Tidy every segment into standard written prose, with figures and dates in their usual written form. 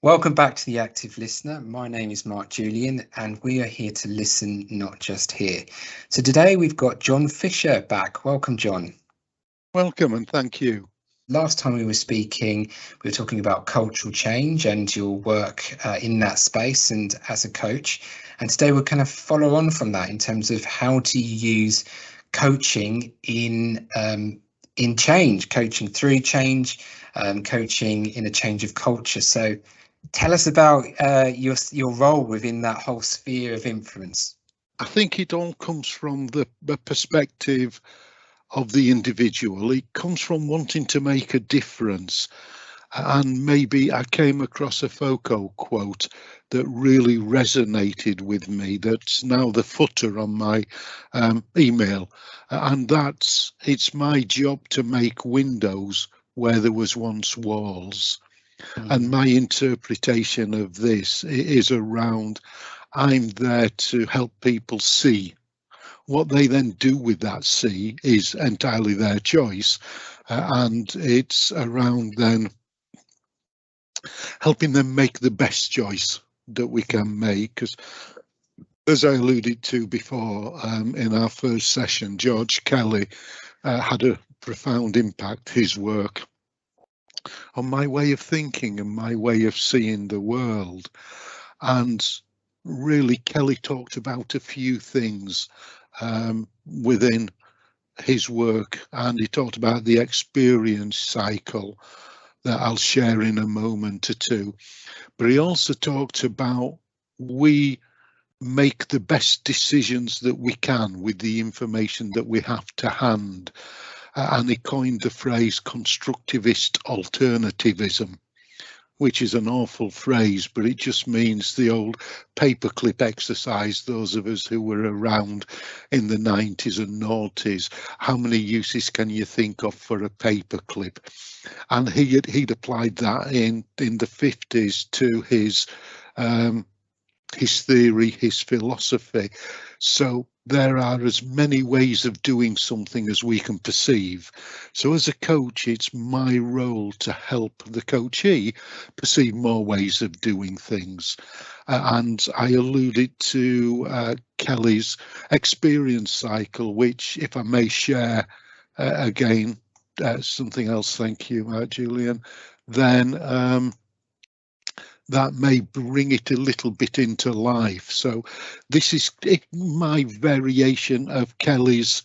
Welcome back to The Active Listener. My name is Mark Julian and we are here to listen, not just hear. So today we've got John Fisher back. Welcome, John. Welcome and thank you. Last time we were speaking, we were talking about cultural change and your work in that space and as a coach. And today we'll kind of follow on from that in terms of how do you use coaching in change, coaching through change, coaching in a change of culture. So tell us about your role within that whole sphere of influence. I think it all comes from the perspective of the individual. It comes from wanting to make a difference. And maybe I came across a Foucault quote that really resonated with me. That's now the footer on my email. And that's, it's my job to make windows where there was once walls. And my interpretation of this is around, I'm there to help people see. What they then do with that see is entirely their choice. And it's around then helping them make the best choice that we can make. Because as I alluded to before in our first session, George Kelly had a profound impact, his work, on my way of thinking and my way of seeing the world. And really, Kelly talked about a few things within his work, and he talked about the experience cycle that I'll share in a moment or two. But he also talked about we make the best decisions that we can with the information that we have to hand. And he coined the phrase constructivist alternativism, which is an awful phrase, but it just means the old paperclip exercise. Those of us who were around in the 90s and noughties, how many uses can you think of for a paperclip? And he'd applied that in the 50s to his theory, his philosophy. So there are as many ways of doing something as we can perceive. So as a coach, it's my role to help the coachee perceive more ways of doing things. And I alluded to Kelly's experience cycle, which, if I may share again, something else, thank you, Julian, then that may bring it a little bit into life. So this is my variation of Kelly's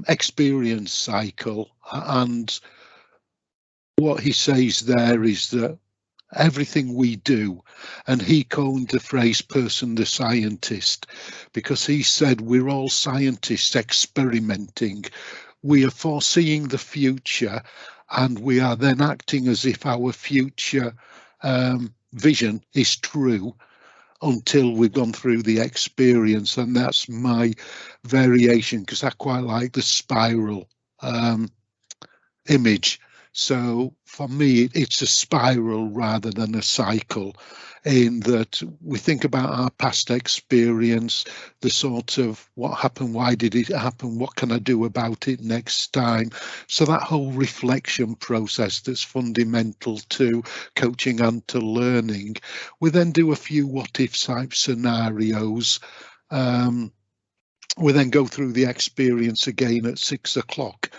experience cycle. And what he says there is that everything we do, and he coined the phrase person the scientist, because he said we're all scientists experimenting. We are foreseeing the future, and we are then acting as if our future vision is true until we've gone through the experience. And that's my variation, because I quite like the spiral image. So for me, it's a spiral rather than a cycle, in that we think about our past experience, the sort of what happened, why did it happen, what can I do about it next time. So that whole reflection process that's fundamental to coaching and to learning. We then do a few what if type scenarios. We then go through the experience again at 6 o'clock.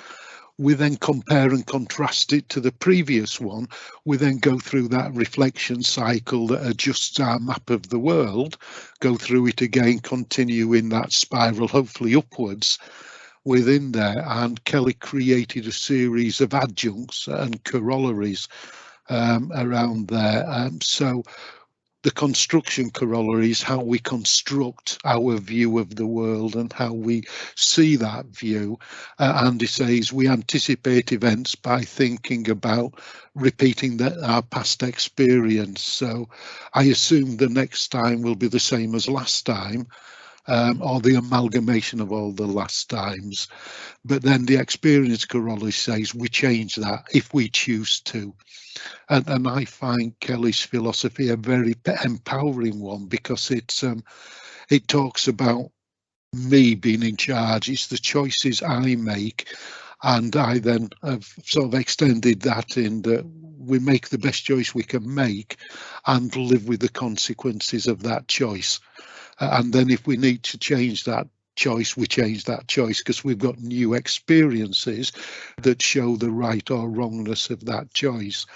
We then compare and contrast it to the previous one. We then go through that reflection cycle that adjusts our map of the world, go through it again, continue in that spiral, hopefully upwards within there. And Kelly created a series of adjuncts and corollaries around there. So the construction corollary is how we construct our view of the world and how we see that view. And he says we anticipate events by thinking about repeating our past experience. So I assume the next time will be the same as last time, or the amalgamation of all the last times. But then the experience corollary says we change that if we choose to. And I find Kelly's philosophy a very empowering one, because it talks about me being in charge. It's the choices I make. And I then have sort of extended that in that we make the best choice we can make and live with the consequences of that choice. And then if we need to change that choice, we change that choice because we've got new experiences that show the right or wrongness of that choice.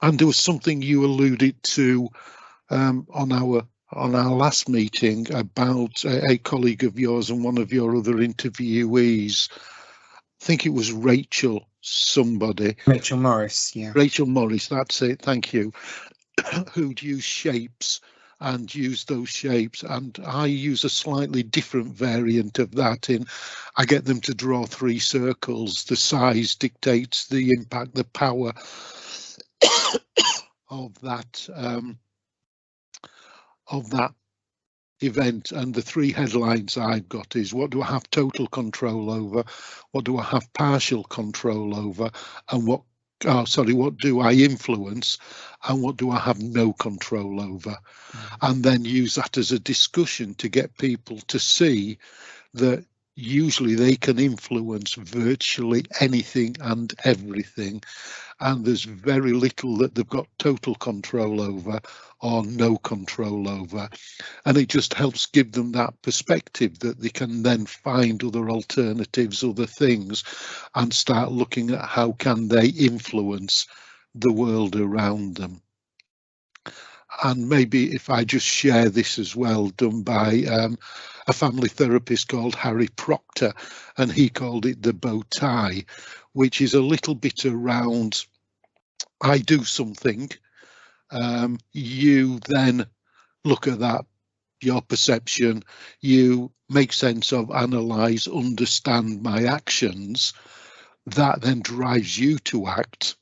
And there was something you alluded to on our last meeting about a colleague of yours and one of your other interviewees. I think it was Rachel somebody. Rachel Morris, yeah. Rachel Morris, that's it, thank you. Who'd use shapes and use those shapes, and I use a slightly different variant of that. In I get them to draw 3 circles. The size dictates the impact, the power of that event. And the 3 headlines I've got is, what do I have total control over, what do I have partial control over, and what do I influence, and what do I have no control over? And then use that as a discussion to get people to see that usually they can influence virtually anything and everything, and there's very little that they've got total control over or no control over. And it just helps give them that perspective that they can then find other alternatives, other things, and start looking at how can they influence the world around them. And maybe if I just share this as well, done by a family therapist called Harry Proctor, and he called it the bow tie, which is a little bit around, I do something, you then look at that, your perception, you make sense of, analyze, understand my actions, that then drives you to act.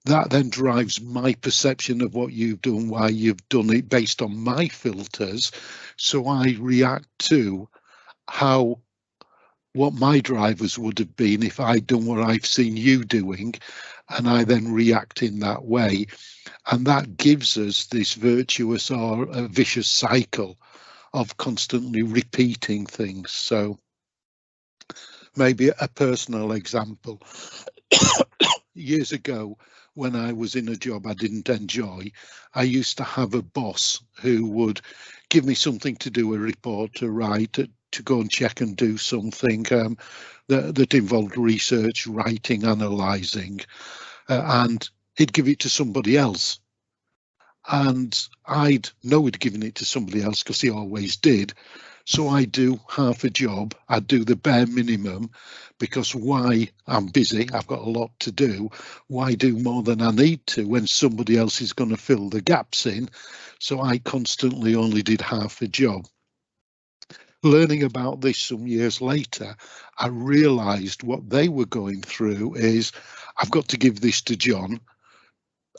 That then drives my perception of what you've done, why you've done it, based on my filters. So I react to what my drivers would have been if I'd done what I've seen you doing, and I then react in that way. And that gives us this virtuous or a vicious cycle of constantly repeating things. So maybe a personal example. Years ago, when I was in a job I didn't enjoy, I used to have a boss who would give me something to do, a report to write, to go and check and do something that involved research, writing, analysing, and he'd give it to somebody else. And I'd know he'd given it to somebody else because he always did. So I do half a job, I do the bare minimum, because why? I'm busy, I've got a lot to do. Why do more than I need to when somebody else is going to fill the gaps in? So I constantly only did half a job. Learning about this some years later, I realised what they were going through is, I've got to give this to John,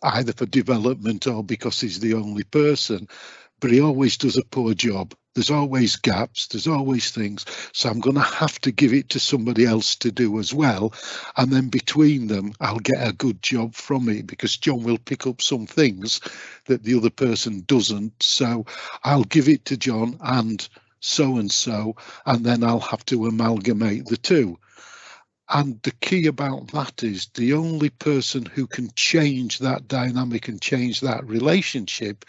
either for development or because he's the only person, but he always does a poor job. There's always gaps, there's always things, so I'm going to have to give it to somebody else to do as well, and then between them I'll get a good job from it, because John will pick up some things that the other person doesn't, so I'll give it to John and so, and then I'll have to amalgamate the two. And the key about that is the only person who can change that dynamic and change that relationship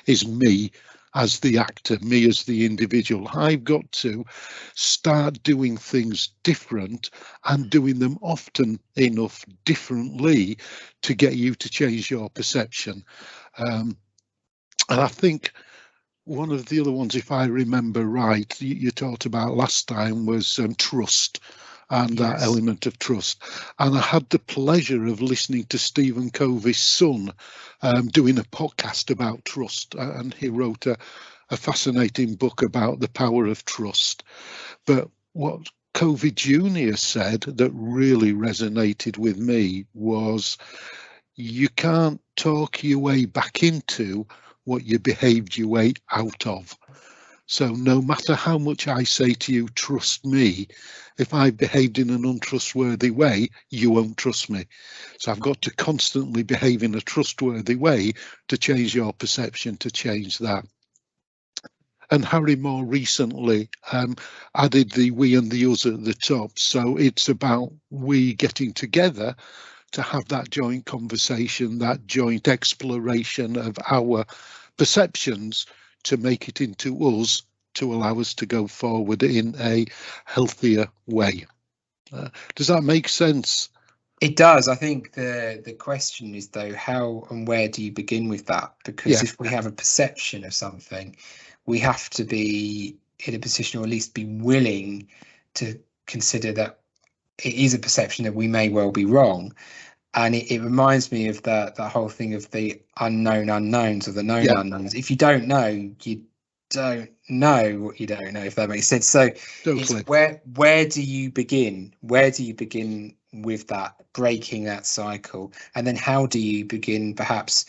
is me as the actor, me as the individual. I've got to start doing things different and doing them often enough differently to get you to change your perception. And I think one of the other ones, if I remember right, you talked about last time was trust. And that element of trust. And I had the pleasure of listening to Stephen Covey's son doing a podcast about trust, and he wrote a fascinating book about the power of trust. But what Covey Jr. said that really resonated with me was, you can't talk your way back into what you behaved your way out of. So no matter how much I say to you, trust me, if I've behaved in an untrustworthy way, you won't trust me. So I've got to constantly behave in a trustworthy way to change your perception, to change that. And Harry more recently added the we and the us at the top. So it's about we getting together to have that joint conversation, that joint exploration of our perceptions to make it into us, to allow us to go forward in a healthier way. Does that make sense? It does. I think the question is, though, how and where do you begin with that? Because Yeah. if we have a perception of something, we have to be in a position, or at least be willing to consider that it is a perception, that we may well be wrong. And it reminds me of that whole thing of the unknown unknowns, or the known Yeah, unknowns. If you don't know, you don't know what you don't know, if that makes sense. So it's totally. where do you begin? Where do you begin with that, breaking that cycle? And then how do you begin perhaps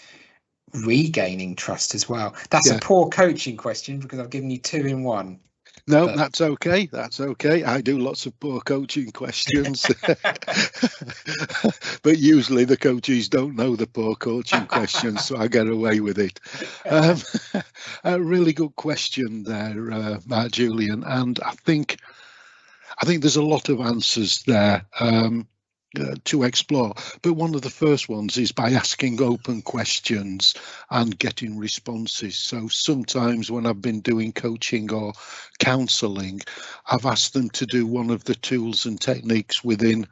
regaining trust as well? That's a Yeah. poor coaching question, because I've given you two in one. No, But that's okay. That's okay. I do lots of poor coaching questions, but usually the coaches don't know the poor coaching questions, so I get away with it. A really good question there, Matt Julian, and I think there's a lot of answers there. To explore, but one of the first ones is by asking open questions and getting responses. So sometimes when I've been doing coaching or counselling, I've asked them to do one of the tools and techniques within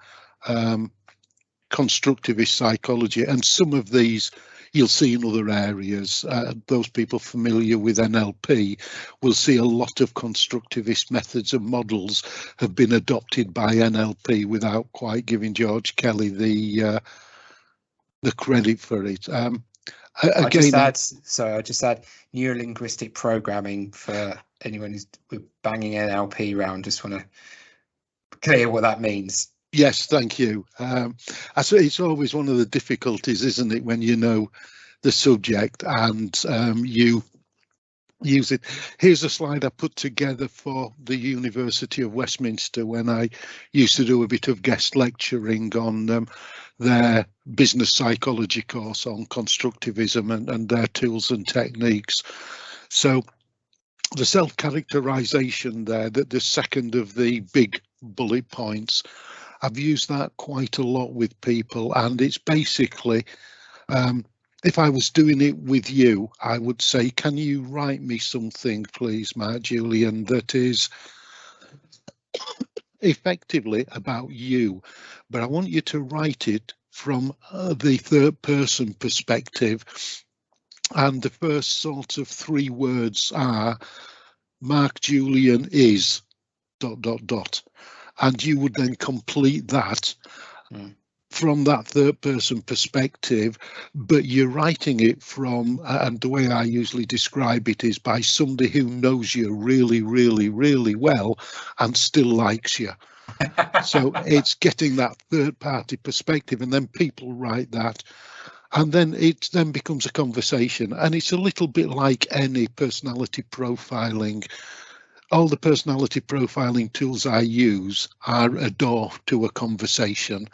constructivist psychology, and some of these you'll see in other areas. Those people familiar with NLP will see a lot of constructivist methods and models have been adopted by NLP without quite giving George Kelly the credit for it. I just add neuro-linguistic programming for anyone who's banging NLP around. Just want to clear what that means. Yes, thank you. I say it's always one of the difficulties, isn't it, when you know the subject and you use it. Here's a slide I put together for the University of Westminster when I used to do a bit of guest lecturing on their business psychology course on constructivism and their tools and techniques. So the self-characterization there, that the second of the big bullet points, I've used that quite a lot with people, and it's basically, if I was doing it with you, I would say, can you write me something, please, Matt Julian, that is effectively about you, but I want you to write it from the third person perspective. And the first sort of three words are, Mark Julian is ... And you would then complete that from that third person perspective, but you're writing it from, and the way I usually describe it is by somebody who knows you really, really, really well and still likes you. So it's getting that third party perspective, and then people write that, and then it then becomes a conversation. And it's a little bit like any personality profiling. All the personality profiling tools I use are a door to a conversation,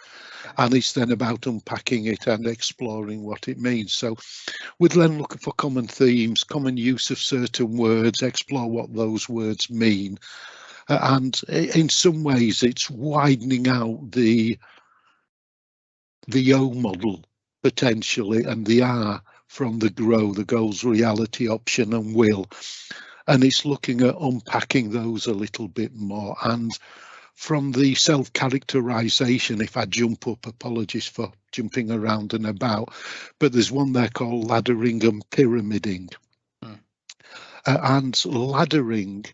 and it's then about unpacking it and exploring what it means. So we'd then look for common themes, common use of certain words, explore what those words mean. And in some ways it's widening out the O model potentially, and the R from the grow, the goals, reality, option and will. And it's looking at unpacking those a little bit more. And from the self-characterization, if I jump up, apologies for jumping around and about, but there's one there called laddering and pyramiding. And laddering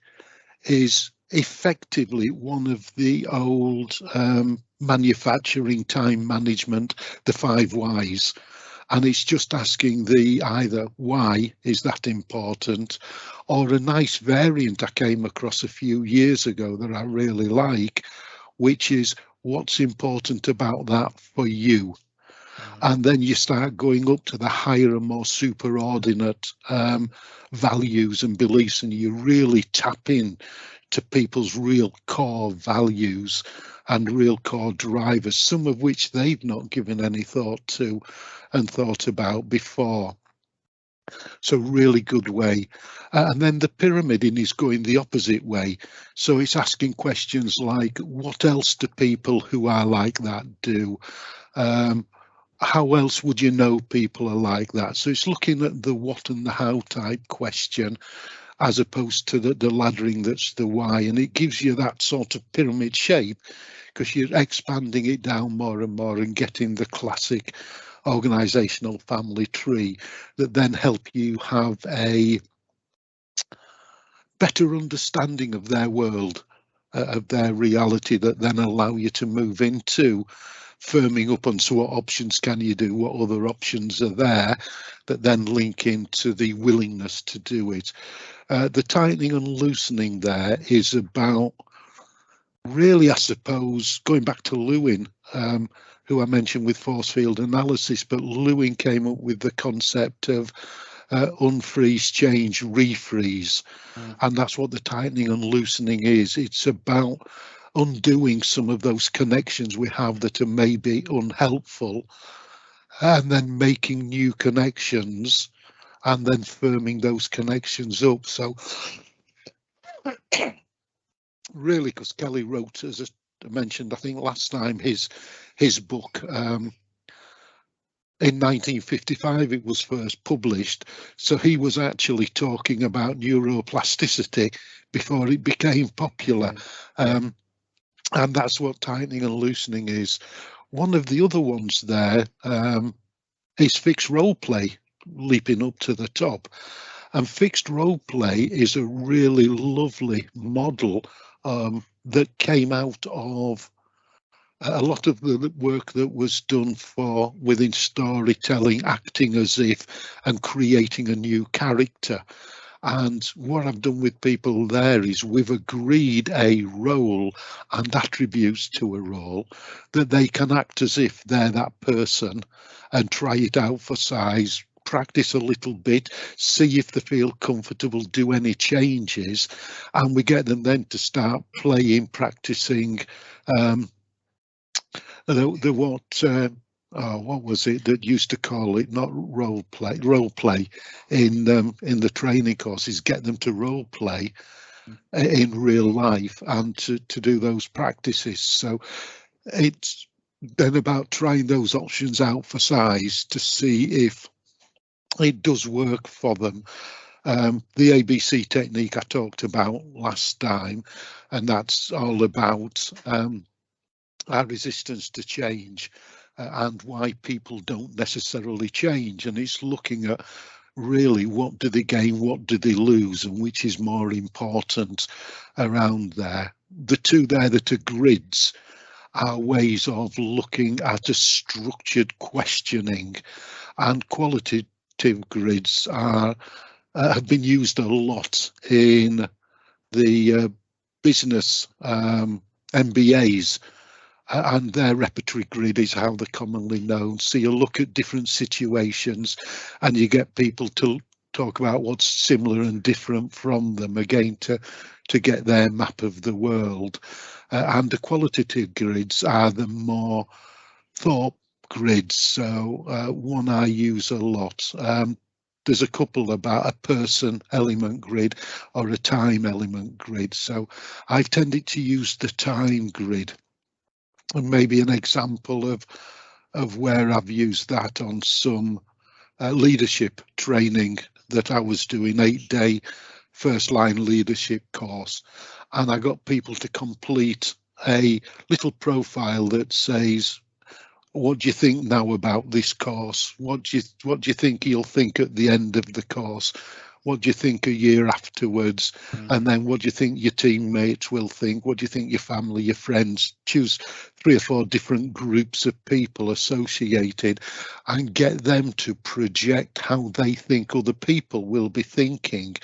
is effectively one of the old manufacturing time management, the 5 whys. And it's just asking the either why is that important, or a nice variant I came across a few years ago that I really like, which is what's important about that for you. And then you start going up to the higher and more superordinate values and beliefs, and you really tap in to people's real core values and real core drivers, some of which they've not given any thought to and thought about before. So really good way. And then the pyramiding is going the opposite way. So it's asking questions like, what else do people who are like that do? How else would you know people are like that? So it's looking at the what and the how type question, as opposed to the laddering that's the why. And it gives you that sort of pyramid shape, because you're expanding it down more and more and getting the classic organizational family tree that then help you have a better understanding of their world, of their reality, that then allow you to move into firming up on, so what options can you do, what other options are there, that then link into the willingness to do it. The tightening and loosening there is about, really, I suppose, going back to Lewin, who I mentioned with force field analysis, but Lewin came up with the concept of unfreeze, change, refreeze. And that's what the tightening and loosening is. It's about undoing some of those connections we have that are maybe unhelpful, and then making new connections, and then firming those connections up. So really, because Kelly wrote, as I mentioned, I think last time, his book, in 1955 it was first published, so he was actually talking about neuroplasticity before it became popular. And that's what tightening and loosening is. One of the other ones there is fixed role play, leaping up to the top. And fixed role play is a really lovely model that came out of a lot of the work that was done within storytelling, acting as if, and creating a new character. And what I've done with people there is we've agreed a role and attributes to a role, that they can act as if they're that person and try it out for size, practice a little bit, see if they feel comfortable, do any changes, and we get them then to start playing, practicing what was it that used to call it, not role play in the training courses, get them to role play in real life and to do those practices. So it's then about trying those options out for size to see if it does work for them. The ABC technique I talked about last time, and that's all about our resistance to change and why people don't necessarily change. And it's looking at really what do they gain, what do they lose, and which is more important around there. The two there that are grids are ways of looking at a structured questioning, and qualitative grids are have been used a lot in the business MBAs, and their repertory grid is how they're commonly known. So you look at different situations and you get people to talk about what's similar and different from them, again to get their map of the world. And the qualitative grids are the more thought grids. So one I use a lot. There's a couple about a person element grid or a time element grid. So I've tended to use the time grid. And maybe an example of where I've used that on some leadership training that I was doing, 8-day first line leadership course, and I got people to complete a little profile that says, what do you think now about this course? What do you think you'll think at the end of the course? What do you think a year afterwards? And then what do you think your teammates will think? What do you think your family, your friends? Choose 3 or 4 different groups of people associated and get them to project how they think other people will be thinking.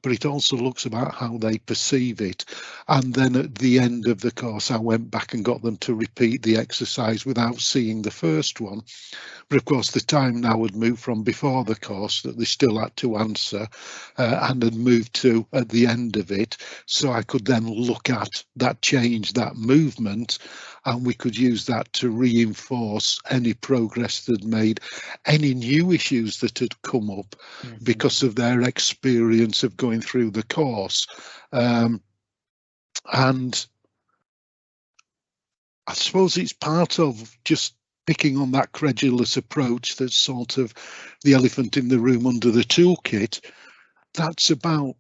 But it also looks about how they perceive it. And then at the end of the course, I went back and got them to repeat the exercise without seeing the first one. But of course, the time now had moved from before the course that they still had to answer and had moved to at the end of it. So I could then look at that change, that movement, and we could use that to reinforce any progress they'd made, any new issues that had come up because of their experience of going through the course. And I suppose it's part of just picking on that credulous approach that's sort of the elephant in the room under the toolkit. That's about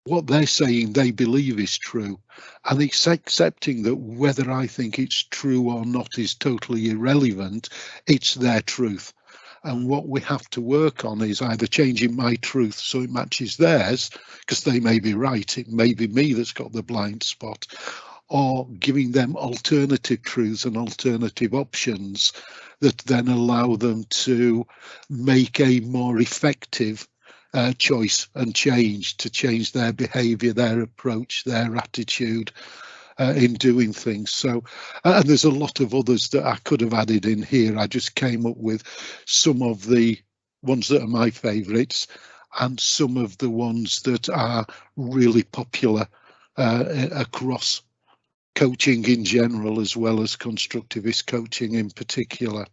what they're saying they believe is true, and it's accepting that whether I think it's true or not is totally irrelevant. It's their truth, and what we have to work on is either changing my truth so it matches theirs, because they may be right, it may be me that's got the blind spot, or giving them alternative truths and alternative options that then allow them to make a more effective choice and change their behaviour, their approach, their attitude in doing things. So, and there's a lot of others that I could have added in here. I just came up with some of the ones that are my favourites and some of the ones that are really popular across coaching in general, as well as constructivist coaching in particular.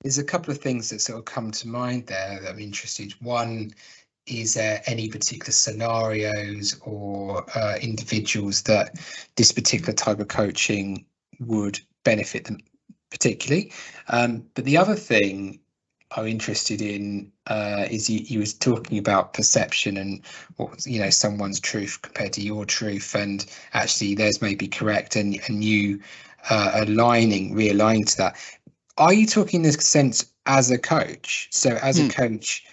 There's a couple of things that sort of come to mind there that I'm interested. One, is there any particular scenarios or individuals that this particular type of coaching would benefit them particularly? But the other thing I'm interested in is you was talking about perception and what, you know, someone's truth compared to your truth, and actually theirs may be correct, and you realigning to that. Are you talking in this sense as a coach? So as a coach,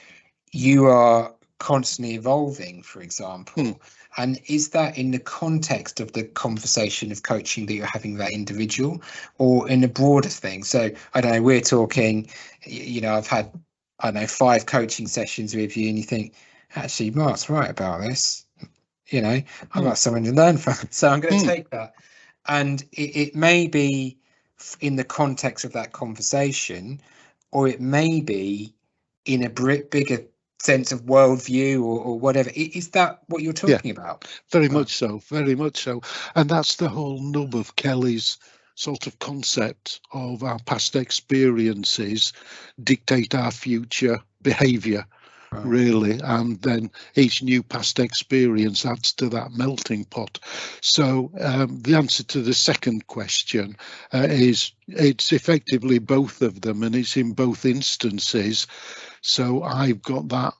you are constantly evolving, for example, and is that in the context of the conversation of coaching that you're having with that individual, or in a broader thing? So I don't know, we're talking, you know, I've had, I don't know, 5 coaching sessions with you, and you think, actually Mark's right about this, you know, I've got someone to learn from, so I'm going to take that. And it may be in the context of that conversation, or it may be in a bigger sense of worldview or whatever. Is that what you're talking about? Very much so, very much so. And that's the whole nub of Kelly's sort of concept of our past experiences dictate our future behaviour, really, and then each new past experience adds to that melting pot. So the answer to the second question is it's effectively both of them, and it's in both instances. So I've got that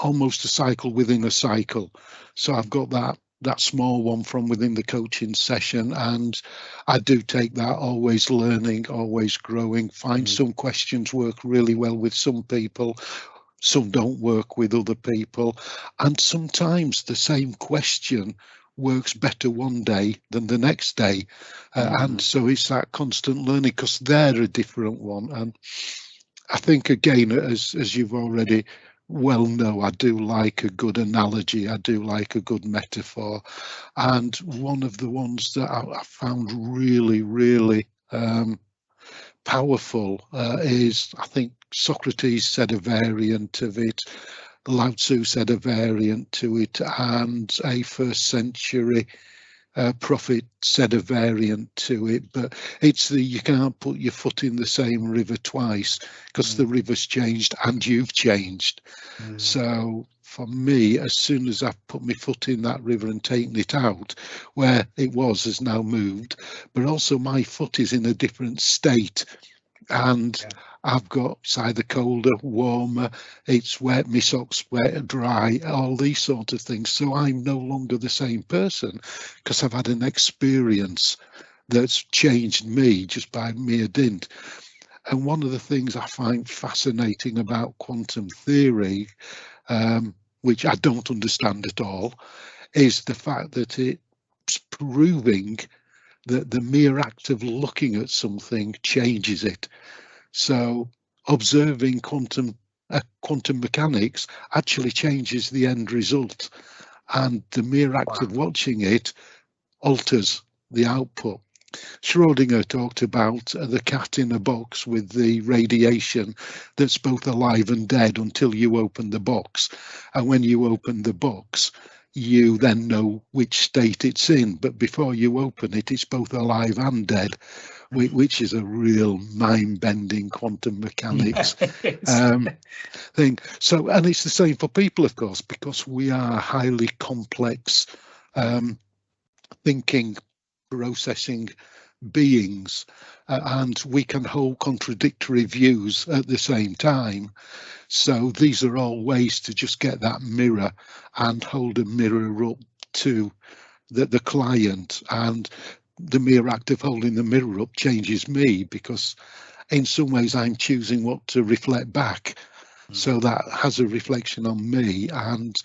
almost a cycle within a cycle. So I've got that small one from within the coaching session, and I do take that, always learning, always growing. Find some questions work really well with some people, some don't work with other people, and sometimes the same question works better one day than the next day. And so it's that constant learning, because they're a different one. And I think, again, as you've already well know, I do like a good analogy, I do like a good metaphor. And one of the ones that I found really, really powerful is, I think Socrates said a variant of it, Lao Tzu said a variant to it, and a first century prophet said a variant to it, but it's you can't put your foot in the same river twice, because the river's changed and you've changed. So for me, as soon as I've put my foot in that river and taken it out, where it has now moved, but also my foot is in a different state, and I've got, it's either colder, warmer, it's wet, my socks wet, dry, all these sort of things. So I'm no longer the same person, because I've had an experience that's changed me just by mere dint. And one of the things I find fascinating about quantum theory, which I don't understand at all, is the fact that it's proving that the mere act of looking at something changes it. So observing quantum mechanics actually changes the end result, and the mere act of watching it alters the output. Schrödinger talked about the cat in a box with the radiation that's both alive and dead until you open the box, and when you open the box, you then know which state it's in, but before you open it, it's both alive and dead, which is a real mind-bending quantum mechanics thing. So, and it's the same for people, of course, because we are highly complex thinking, processing beings, and we can hold contradictory views at the same time. So these are all ways to just get that mirror and hold a mirror up to the client, and the mere act of holding the mirror up changes me, because in some ways I'm choosing what to reflect back. So that has a reflection on me, and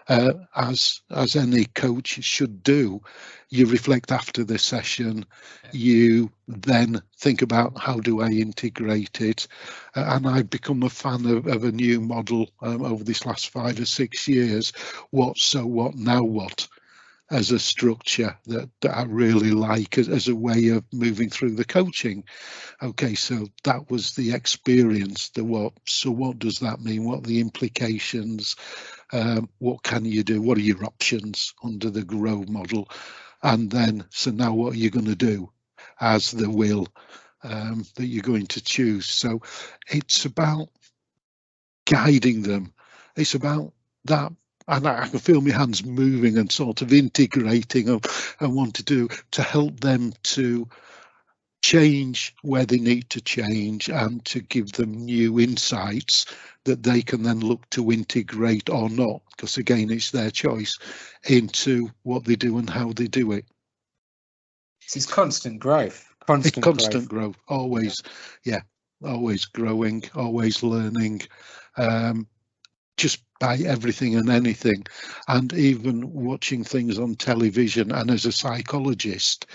as any coach should do, you reflect after the session, you then think about how do I integrate it, and I've become a fan of a new model over this last 5 or 6 years, what, so what, now what, as a structure that I really like as a way of moving through the coaching. Okay, so that was the experience, the what. So what does that mean? What are the implications? What can you do? What are your options under the GROW model? And then, so now what are you going to do as the will that you're going to choose? So it's about guiding them. It's about that. And I can feel my hands moving and sort of integrating and want to do to help them to change where they need to change, and to give them new insights that they can then look to integrate or not, because again, it's their choice, into what they do and how they do it. It's constant growth. Constant growth, always, yeah, always growing, always learning, just by everything and anything. And even watching things on television, and as a psychologist,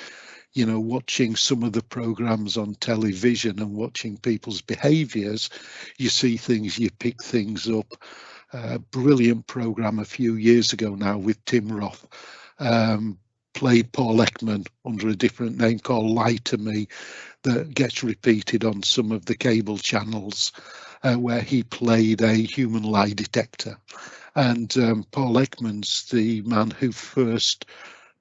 you know, watching some of the programs on television and watching people's behaviors, you see things, you pick things up. A brilliant program a few years ago now with Tim Roth, played Paul Ekman under a different name called Lie to Me, that gets repeated on some of the cable channels, where he played a human lie detector. And Paul Ekman's the man who first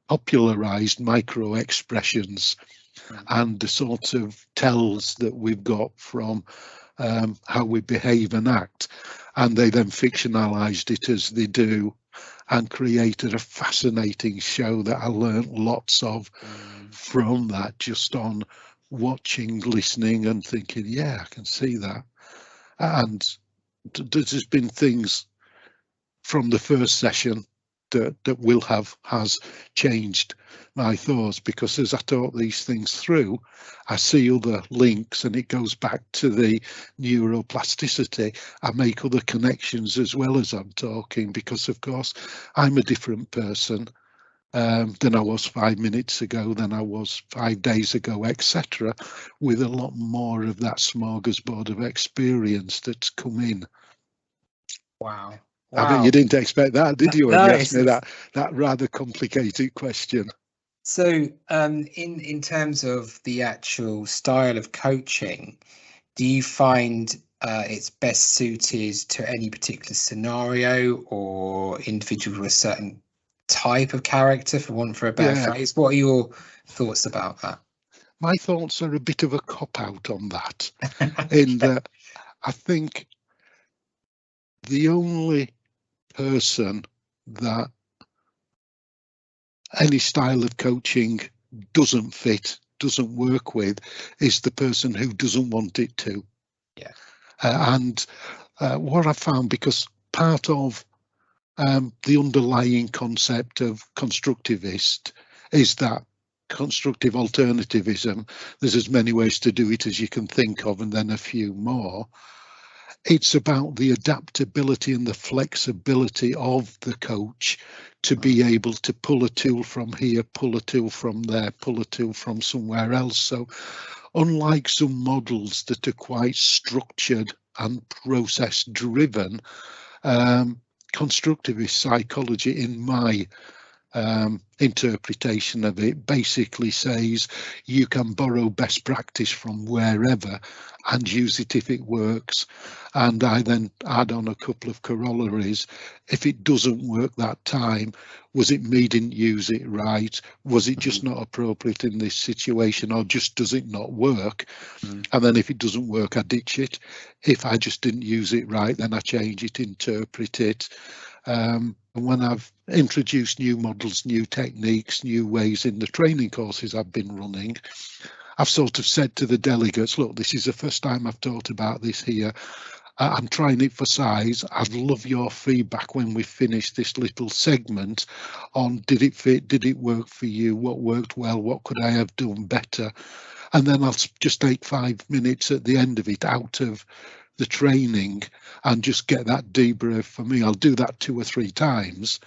popularized micro expressions and the sort of tells that we've got from how we behave and act, and they then fictionalized it as they do and created a fascinating show that I learned lots of from that, just on watching, listening and thinking, yeah, I can see that. And there's been things from the first session that will has changed my thoughts, because as I talk these things through, I see other links, and it goes back to the neuroplasticity. I make other connections as well as I'm talking, because of course I'm a different person than I was 5 minutes ago, than I was 5 days ago, etc., with a lot more of that smorgasbord of experience that's come in. Wow. I bet you didn't expect that, did you, when No, you asked me that rather complicated question? So in terms of the actual style of coaching, do you find it's best suited to any particular scenario or individual with a certain type of character, for want for a better phrase? What are your thoughts about that? My thoughts are a bit of a cop-out on that, in that I think the only person that any style of coaching doesn't fit, doesn't work with, is the person who doesn't want it to. Yeah. And what I found, because part of the underlying concept of constructivist is that constructive alternativism, there's as many ways to do it as you can think of, and then a few more. It's about the adaptability and the flexibility of the coach to be able to pull a tool from here, pull a tool from there, pull a tool from somewhere else. So unlike some models that are quite structured and process driven, constructivist psychology, in my interpretation of it basically says you can borrow best practice from wherever and use it if it works. And I then add on a couple of corollaries. If it doesn't work that time, was it me didn't use it right? Was it just not appropriate in this situation, or just does it not work? And then if it doesn't work, I ditch it. If I just didn't use it right, then I change it, interpret it. And when I've introduced new models, new techniques, new ways in the training courses I've been running, I've sort of said to the delegates, look, this is the first time I've talked about this here. I'm trying it for size. I'd love your feedback when we finish this little segment on did it fit, did it work for you, what worked well, what could I have done better? And then I'll just take 5 minutes at the end of it out of the training and just get that debrief for me. I'll do that 2 or 3 times,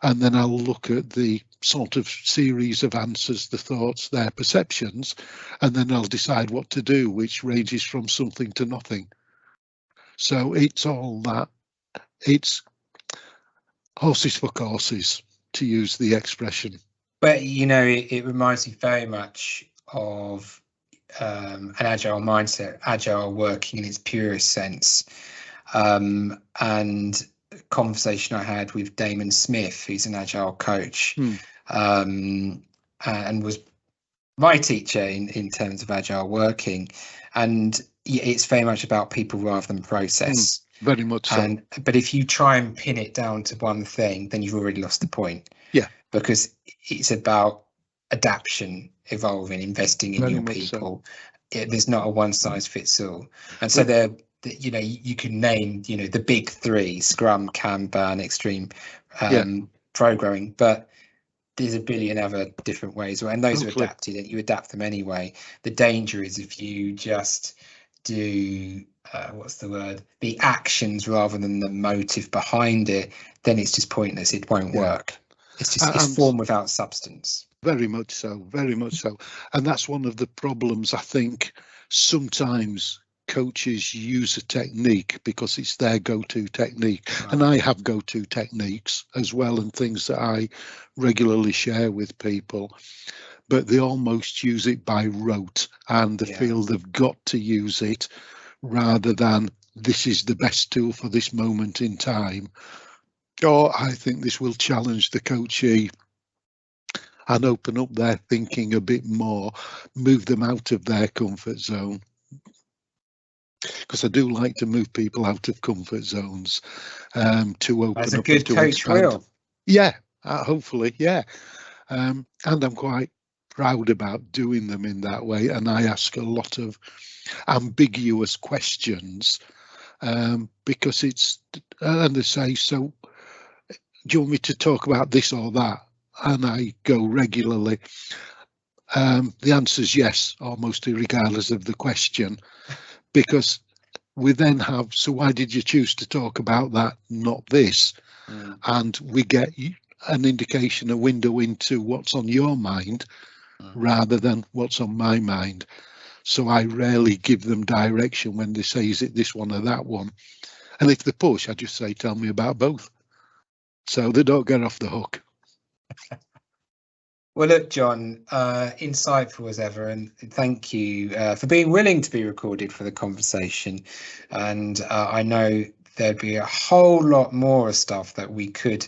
and then I'll look at the sort of series of answers, the thoughts, their perceptions, and then I'll decide what to do, which ranges from something to nothing. So it's all that. It's horses for courses, to use the expression. But, you know, it reminds me very much of an agile mindset, agile working in its purest sense. And conversation I had with Damon Smith, who's an agile coach, and was my teacher in terms of agile working. And it's very much about people rather than process. Very much so. But if you try and pin it down to one thing, then you've already lost the point. Yeah. Because it's about adaptation, evolving, investing in Very your much people. There's not a one size fits all. And so you know, you can name, you know, the big 3: Scrum, Kanban, Extreme programming, but there's a billion other different ways, and those are adapted, and you adapt them anyway. The danger is if you just do the actions rather than the motive behind it, then it's just pointless. It won't work. It's just it's form without substance. Very much so, very much so. And that's one of the problems. I think sometimes coaches use a technique because it's their go-to technique. Right. And I have go-to techniques as well, and things that I regularly share with people, but they almost use it by rote, and they feel they've got to use it rather than this is the best tool for this moment in time. Or I think this will challenge the coachee and open up their thinking a bit more, move them out of their comfort zone. Because I do like to move people out of comfort zones to open As up. a good coach will. Yeah, hopefully, yeah. And I'm quite proud about doing them in that way. And I ask a lot of ambiguous questions because it's, and they say, so do you want me to talk about this or that? And I go regularly. The answer is yes, almost regardless of the question, because we then have, so why did you choose to talk about that, not this? And we get an indication, a window into what's on your mind rather than what's on my mind. So I rarely give them direction when they say, is it this one or that one? And if they push, I just say, tell me about both. So they don't get off the hook. Well, look, John, insightful as ever, and thank you for being willing to be recorded for the conversation. And I know there'd be a whole lot more stuff that we could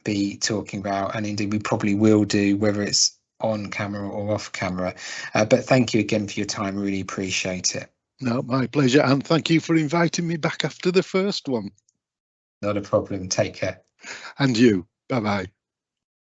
be talking about, and indeed we probably will do, whether it's on camera or off camera. But thank you again for your time. Really appreciate it. No, my pleasure. And thank you for inviting me back after the first one. Not a problem. Take care. And you. Bye-bye.